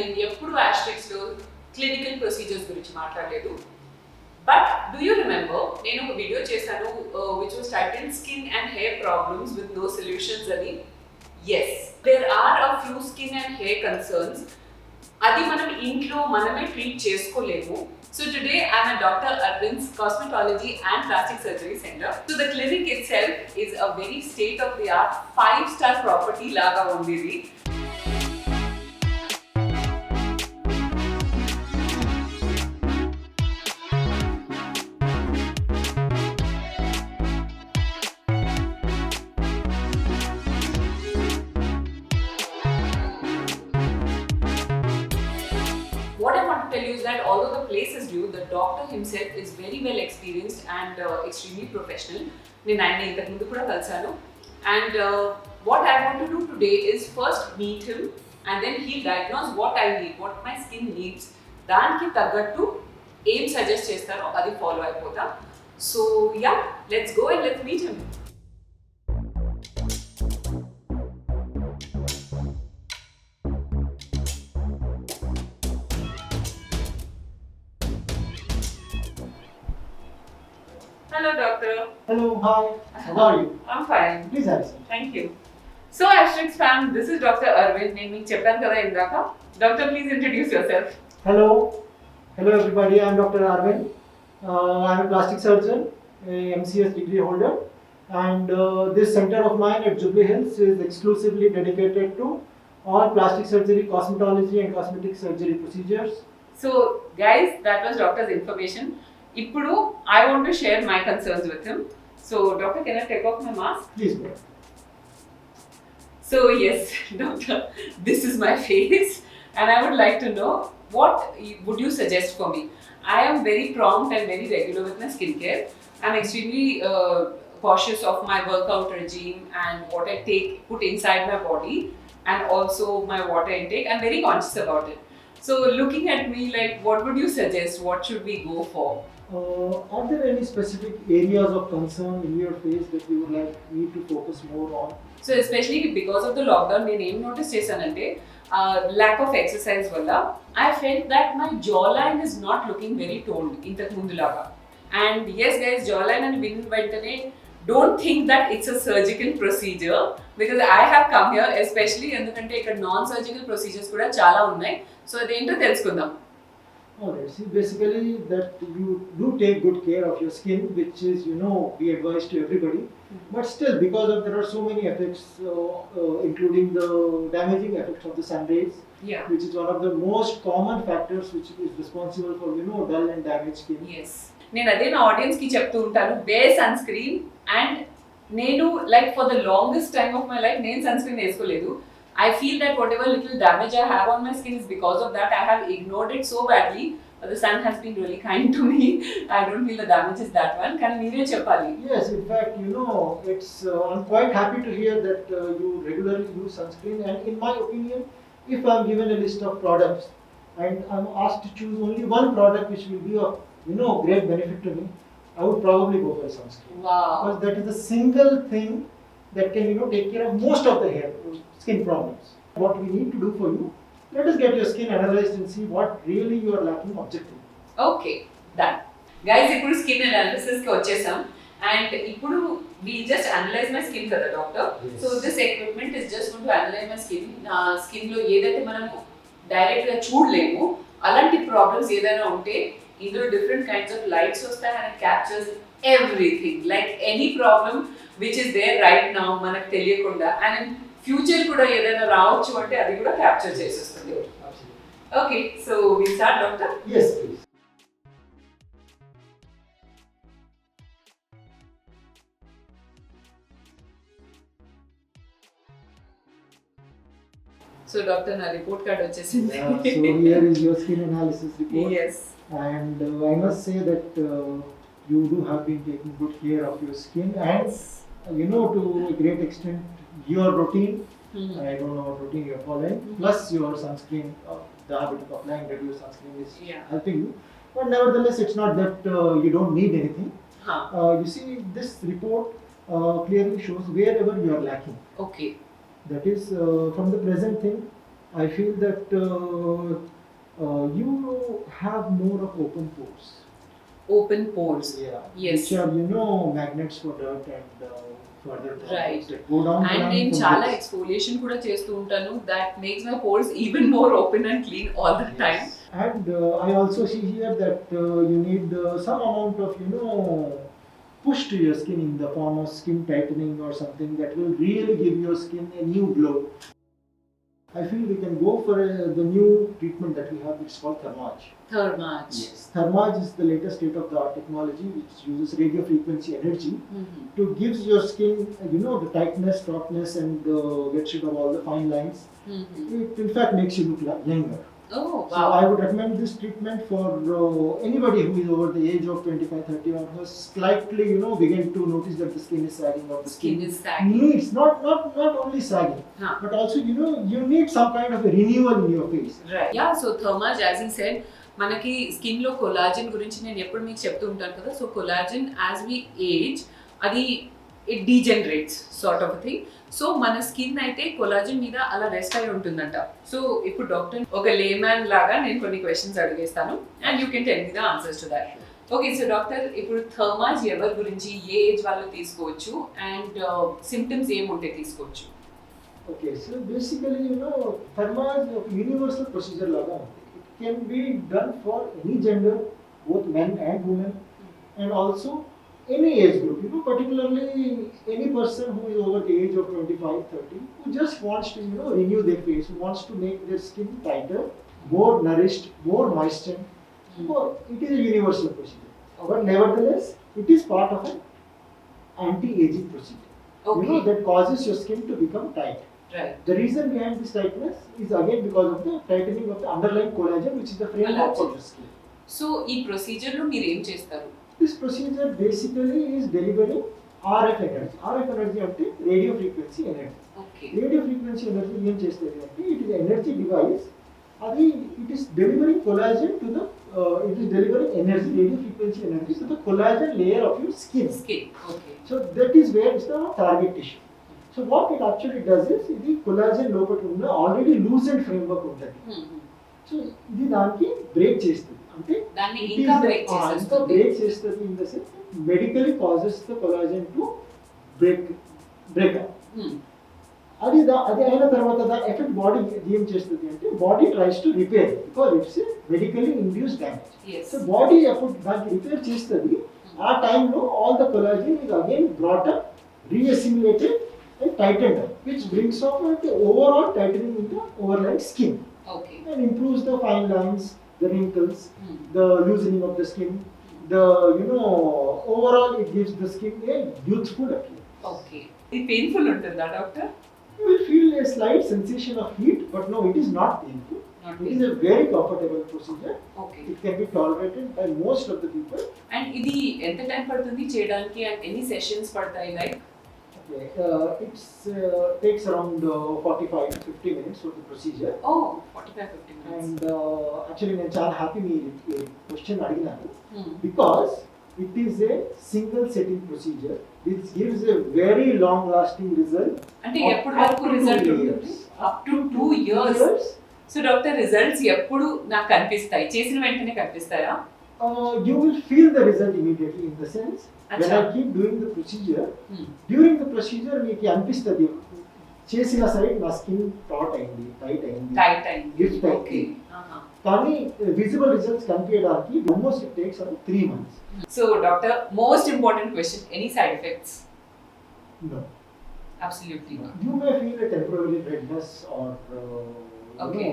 నేను ఎప్పుడు ఆస్ట్రిక్స్లో clinical procedures గురించి మాట్లాడలేదు. బట్ డూ యూ రిమెంబర్ నేను ఒక వీడియో చేశాను which was titled skin and hair problems with no solutions అని. Yes, there are a few skin and hair concerns, అది మనం ఇంట్లో మనమే ట్రీట్ చేసుకోలేము. So today I am at Dr. Arvind's Cosmetology and Plastic Surgery Center. So the clinic itself is a very state-of-the-art 5-star property laga undidi. What I want to tell you is that although the place is new, the doctor himself is very well experienced and extremely professional. నేను ఆయన ఇంతకు ముందు కూడా కలిసాను. And what I want to do today is first meet him and then he'll diagnose what I need, what my skin needs. దానికి తగ్గట్టు ఏం suggest చేస్తారో అది ఫాలో అయిపోతా. So yeah, let's go and let's meet him. Hello, doctor. Hello, hi. How are you? I'm fine. Please have a seat. Thank you. So, Asterix fam, this is Dr. Arvind. నేను మీకు చెప్పాను కదా ఇందాక. Doctor, please introduce yourself. Hello. Hello everybody, I am Dr. Arvind. I am a plastic surgeon, a MCS degree holder, and this center of mine at Jubilee Hills is exclusively dedicated to all plastic surgery, cosmetology and cosmetic surgery procedures. So, guys, that was doctor's information. ఇప్పుడు I want to share my concerns with him. So, doctor, can I take off my mask? Please go. So, yes, doctor, this is my face and I would like to know what would you suggest for me? I am very prompt and very regular with my skincare. I'm extremely cautious of my workout regime and what I put inside my body and also my water intake. I'm very conscious about it. So looking at me, like, what would you suggest? What should we go for? Are there any specific areas of concern in your face that you would like me to focus more on? So especially because of the lockdown, నేను ఏం notice చేశానంటే lack of exercise వల్ల I felt that my jawline is not looking very toned ఇంతకు ముందులాగా. And yes guys, jawline అని విన్న వెంటనే don't think that it's a surgical procedure because I have come here especially ఎందుకంటే ఇక్కడ non surgical procedures కూడా చాలా ఉన్నాయి. సో అదేంటో తెలుసుకుందాం. Alright, see, basically that you do take good care of your skin, which is, we advise to everybody. But still, because of there are so many effects, including the damaging effects of the sun rays, Yeah. which is one of the most common factors which is responsible for, dull and damaged skin. Yes. నేను అదే నా audience కి చెప్తూ ఉంటాను, wear sun screen. And నేను like for the longest time of my life నేను sun screen వేసుకోలేదు. I feel that whatever little damage I have on my skin is because of that. I have ignored it so badly. But the sun has been really kind to me. I don't feel the damage is that one. Can you cheppali? Yes, in fact, it's I'm quite happy to hear that you regularly use sunscreen. And in my opinion, if I'm given a list of products and I'm asked to choose only one product which will be of great benefit to me, I would probably go for sunscreen. Wow. Because that is a single thing that can take care of most of the skin problems. What we need to do for you, let us get your skin analyzed and see what really you are lacking objectively. Okay, done. Guys, ఇప్పుడు skin analysis కి వచ్చేసాం. And ఇప్పుడు we just analyze my skin కదా doctor. Yes. So this equipment is just going to analyze my skin. నా skin లో ఏదైతే మనం direct గా చూడలేము అలాంటి ప్రాబ్లమ్స్ ఏదైనా ఉంటే ఇందులో డిఫరెంట్ కైండ్స్ ఆఫ్ లైట్స్ వస్తాయి and captures everything like any problem which is there right now మనకు తెలియకుండా అండ్ ఫ్యూచర్ కూడా ఏదైనా రావచ్చు అంటే అది కూడా క్యాప్చర్ చేసేస్తుంది. Okay, so we start doctor. Yes, please. So doctor నా రిపోర్ట్ కార్డ్ వచ్చేసింది. So here is your skin analysis report. Yes. And I must say that you do have been taking good care of your skin and to a great extent your routine. I don't know what routine you're following. Plus your sunscreen, the habit of applying regular sunscreen is helping you. But nevertheless, it's not that you don't need anything. You see, this report clearly shows wherever you are lacking. Okay. That is, from the present thing, I feel that you have more of open pores. Open pores. Yeah. Yes. Which are, magnets for dirt and further Right. problems that go down the And line నేను from చాలా this. Exfoliation కూడా చేస్తూ ఉంటాను. That makes my pores even more open and clean all the time. Yes. And I also see here that you need some amount of, push to your skin in the form of skin tightening or something that will really give your skin a new glow. I feel we can go for the new treatment that we have. It's called Thermage. Thermage. Yes. Thermage is the latest state-of-the-art technology which uses radio frequency energy to gives your skin, the tightness, tautness, and gets rid of all the fine lines. It in fact makes you look younger. Oh, So wow. I would recommend this treatment for anybody who is over the age of 25, 30 or who has slightly, begin to notice that the skin is sagging or the Skin is sagging. needs not only sagging, Huh. but also you need some kind of a renewal in your face. Right. Yeah, so Thermage, as he said, మనకి skin లో collagen గురించి నేను ఎప్పుడు మీకు చెప్తూ ఉంటాను కదా. So collagen as we age అది it degenerates sort of thing. So మన స్కిన్ అయితే కొలాజిన్ మీద అలా రెస్ట్ అయి ఉంటుందంట. సో ఇప్పుడు డాక్టర్ ఒక లేమ్యాన్ లాగా నేను కొన్ని క్వశ్చన్స్ అడిగేస్తాను and you can tell me the answers to that. Okay, so doctor ఇప్పుడు థర్మాజ్ ఎవరి గురించి ఏ ఏజ్ వాళ్ళు తీసుకోవచ్చు అండ్ సిమ్టమ్స్ ఏముంటే తీసుకోవచ్చు? Okay, so basically, Thermage is a universal procedure laga undi. It can be done for any gender, both men and women, and also any age group. Particularly any person who is over the age of 25, 30, who just wants to, renew their face, who wants to make their skin tighter, more nourished, more moistened. So it is a universal procedure. But nevertheless, it is part of an anti-aging procedure. Okay. That causes your skin to become tight. Right. The reason behind this tightness is again because of the tightening of the underlying collagen, which is the framework of the skin. So ఈ procedure లో మీరు ఏం చేస్తారు? This procedure basically is delivering RF energy. RF energy అంటే radio frequency energy. Okay. Radio frequency energy ఏం చేస్తుంది అంటే it is an energy device. అది it is delivering collagen to the it is delivering energy, radio frequency energy to the collagen layer of your skin. Skin. Okay. So that is where is the target tissue. So what it actually does is ఇది collagen లోపల ఉన్న already loosened framework ఉంటుంది. So ఇది దానికి break చేస్తుంది. అంటే దాన్ని it ఇంకా is బ్రేక్ ఇంకా చేసేస్తుంది. బ్రేక్ చేస్తుంది in the sense medically causes the collagen to break up. అది అయిన తర్వాత దాని ఎఫెక్ట్ బాడీ ఏం చేస్తుంది అంటే body tries to repair because it's medically induce damage. Yes. So body అప్పుడు దానికి రిపేర్ చేస్తుంది. ఆ టైంలో all the collagen is again brought up, reassimilated and tightened up, which brings about the overall tightening in the overlying skin okay. and improves the fine lines, the wrinkles, the loosening of the skin, overall it gives the skin a youthful appearance. Okay. ఇది painful ఉంటుందా doctor? You will feel a slight sensation of heat, but no, it is not painful. Not It is a very comfortable procedure. Okay. It can be tolerated by most of the people. And ఇది ఎంత time పడుతుంది చేయడానికి and ఎన్ని sessions పడతాయి like? Okay, it takes around 45 to 50 minutes for the procedure. ఓ 45-50 minutes. And actually నేను చాలా happy మీ క్వశ్చన్ అడిగినాను because it is a single setting procedure which gives a very long lasting result. అంటే of ఎప్పుడు up వరకు to 2 result years. ఉంటుంది? Up to 2 years. So doctor results ఎప్పుడు నాకు కనిపిస్తాయి? చేసిన వెంటనే కనిపిస్తాయా? You will feel the result immediately in the sense when Acha. I keep doing the procedure, during the procedure మీకు అనిపిస్తుంది చేసిన సైడ్ నా స్కిన్ టాట్ అయింది, టైట్ అయింది, టైట్ అయింది. Lift okay. అయింది. కానీ విజిబుల్ రిజల్ట్స్ కనిపించడానికి almost it takes around 3 months. So doctor most important question, any side effects? No. Absolutely not. You may feel a temporary redness or Okay.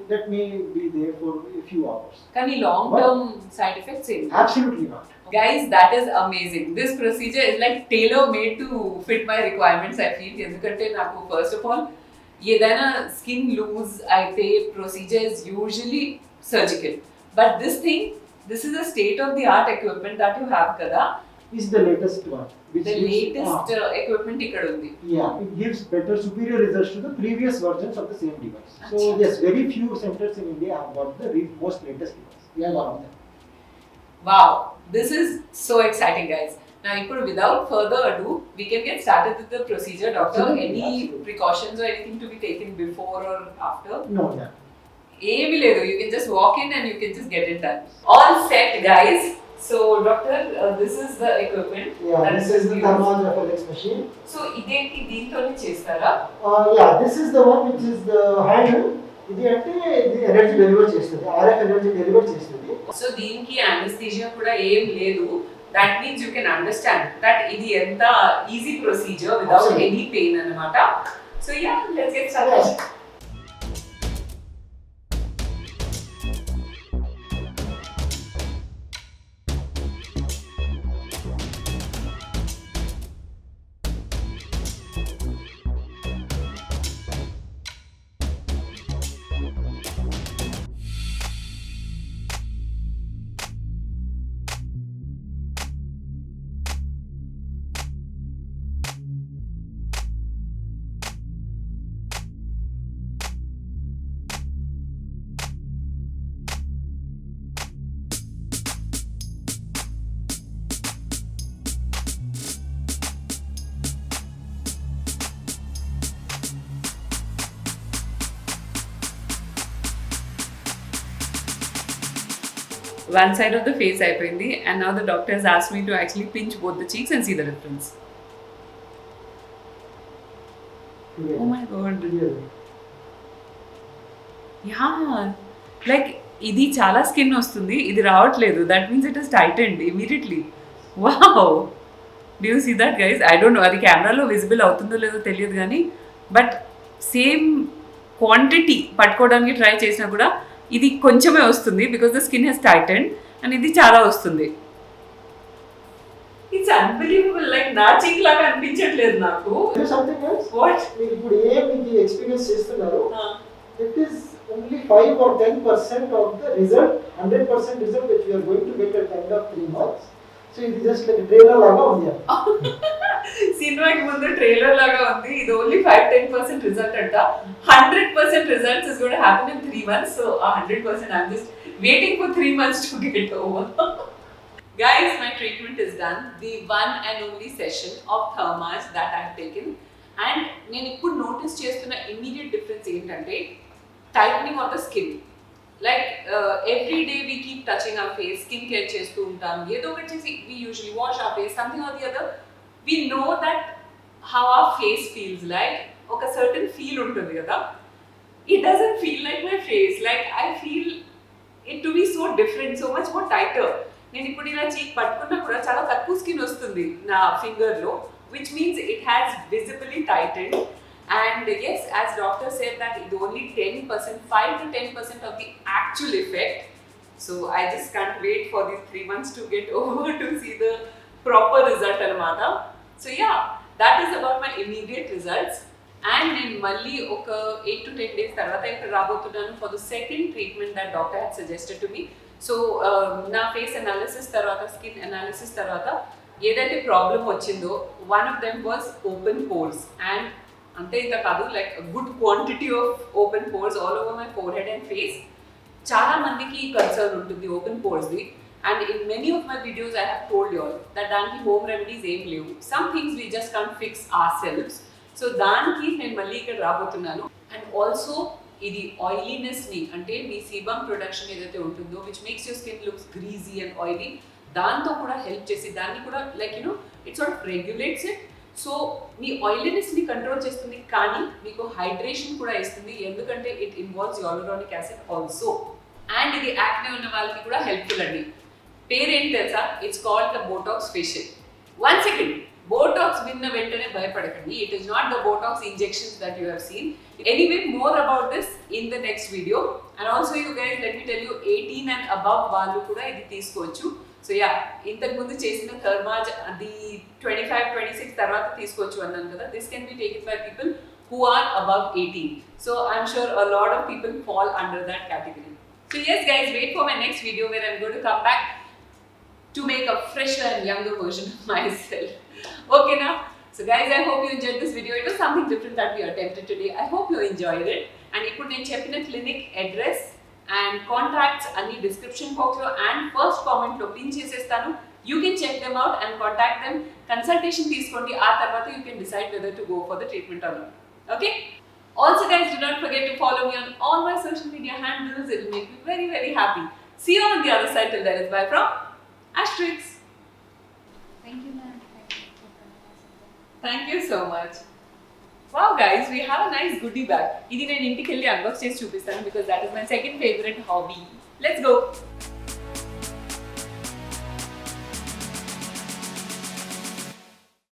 that may be there for a few hours. కానీ long term side effects ఏంటి? Absolutely not. Guys, that is amazing. This procedure is like tailor made to fit my requirements, I feel. ఎందుకంటే నాకు first of all ఏదైనా skin loose అయితే procedure is usually surgical, but this is a state of the art equipment that you have కదా. Is the latest one. Which The gives- latest equipment ఇక్కడ ఉంది. Yeah, it gives better, superior results to the previous versions of the same device. So Achha. yes, very few centers in India have got the most latest device. We are one of them. Wow, this is so exciting, guys. Now, without further ado, we can get started with the procedure, doctor. Absolutely, Any absolutely. precautions or anything to be taken before or after? No, yeah. ఏమీ లేదు, you can just walk in and you can just get it done. All set, guys. So, doctor, this is the equipment. Yeah, that this is the used. Thermal FLX machine. So, ఇదేంటి దీంతోనే చేస్తారా? Yeah, this is the one which is the handle. ఇది అంటే ఇది energy deliver చేస్తుంది, RF energy deliver చేస్తుంది. So దీనికి anesthesia కూడా ఏం లేదు. That means you can understand that ఇది ఎంత easy procedure without Absolutely. any pain అన్నమాట. So yeah, let's get started. Yes. One side of the face అయిపోయింది, and now the doctor has asked me to actually pinch both the cheeks and see the difference. Oh my god. Yeah, like ఇది చాలా skin వస్తుంది, ఇది రావట్లేదు. That means it is tightened immediately. Wow, do you see that guys? I don't know అది కెమెరాలో visible అవుతుందో లేదో తెలియదు కానీ, బట్ సేమ్ క్వాంటిటీ పట్టుకోవడానికి ట్రై చేసినా కూడా ఇది కొంచెమే వస్తుంది because the skin has tightened, and ఇది చాలా వస్తుంది. ఇట్స్ అన్బిలీవబుల్, లైక్ నా చీక్ లాగా అనిపించట్లేదు నాకు. సంథింగ్ ఎల్స్, వాట్ మీరు ఇప్పుడు మీకు ఎక్స్పీరియన్స్ చేస్తున్నారు, it is only 5 or 10% of the result, 100% result which you are going to get at the end of 3 months. So it is just like a trailer laga undi. సినిమాకి ముందు trailer లాగా ఉంది. ఇది only 5-10% result అంట. 100% results is going to happen in 3 months. So ఆ 100% I am just waiting for 3 months to get over. Guys, my treatment is done. The one and only session of Thermage that I have taken. And నేను ఇప్పుడు notice చేస్తున్న immediate difference ఏంటంటే tightening of the skin. Like every day we keep touching our face, skin care చేస్తూ ఉంటాం, ఏదో ఒకటి చేసి we usually wash our face, something or the other. We know that how our face feels like. ఒక certain feel ఉంటుంది కదా. It doesn't feel like my face. Like I feel it to be so different, so much more tighter. నేను ఇప్పుడు ఇలా చీక్ పట్టుకున్నా కూడా చాలా తక్కువ స్కిన్ వస్తుంది నా ఫింగర్లో, which means it has visibly tightened. And yes, as doctor said that it's only 10%, 5 to 10% of the actual effect. So I just can't wait for these 3 months to get over to see the proper result anamata. So yeah, that is about my immediate results. And then malli oka 8 to 10 days tarvata ikkada rabothunanu for the second treatment that doctor had suggested to me. So na face analysis tarvata, skin analysis tarvata ఏదైతే problem వచ్చిందో one of them was open pores, and అంతే ఇంత కాదు, like good quantity of open pores all over my forehead and face. చాలా మందికి concern ఉంటుంది open పోర్స్ది, and in many of my videos I have told you all that దానికి home remedies ఏం లేవు. Some things we just can't fix ourselves. So దానికి నేను మళ్ళీ ఇక్కడ రాబోతున్నాను. అండ్ ఆల్సో ఇది ఆయిలీనెస్ని, అంటే మీ సీబమ్ ప్రొడక్షన్ ఏదైతే ఉంటుందో which makes your skin looks greasy and oily, దాంతో కూడా హెల్ప్ చేసి దాన్ని కూడా like it sort of regulates it. So మీ ఆయిలీనెస్ని కంట్రోల్ చేస్తుంది, కానీ మీకు హైడ్రేషన్ కూడా ఇస్తుంది, ఎందుకంటే it involves hyaluronic acid also. And ఇది యాక్నే ఉన్న వాళ్ళకి కూడా హెల్ప్ఫుల్ అండి. పేరేంటి తెలుసా? It's called the Botox facial. 1 second, Botox విన్న వెంటనే భయపడకండి. It is not the Botox injections that you have seen. Anyway, more about this in the next video. And also you guys, let me tell you, 18 and above వాళ్ళు కూడా ఇది తీసుకోవచ్చు. So yeah, ఇంతకు ముందు చేసిన థర్మాజ్ అది 25-26 తర్వాత తీసుకోవచ్చు అన్నాను కదా. This can be taken by people who are above 18. So I'm sure a lot of people fall under that category. So yes guys, wait for my next video where I'm going to come back to make a fresher and younger version of myself. Okay now? So guys, I hope you enjoyed this video. It was something different that we attempted today. I hope you enjoyed it. And ఇప్పుడు నేను చెప్పిన clinic address and contacts అన్ని description బాక్స్లో and first కామెంట్లో pin చేసేస్తాను. You can check them out and contact them. Consultation తీసుకోండి, ఆ తర్వాత you can decide whether to go for the treatment or not. Okay. Also guys, do not forget to follow me on all my social media handles. It will make me very, very happy. See you on the other side. Till then, it's bye from Asterix. Thank you, ma'am. Thank you so much. Wow guys, we have a nice goodie bag. Idi nenu intiki elli unbox chesi chupistanu because that is my second favorite hobby. Let's go.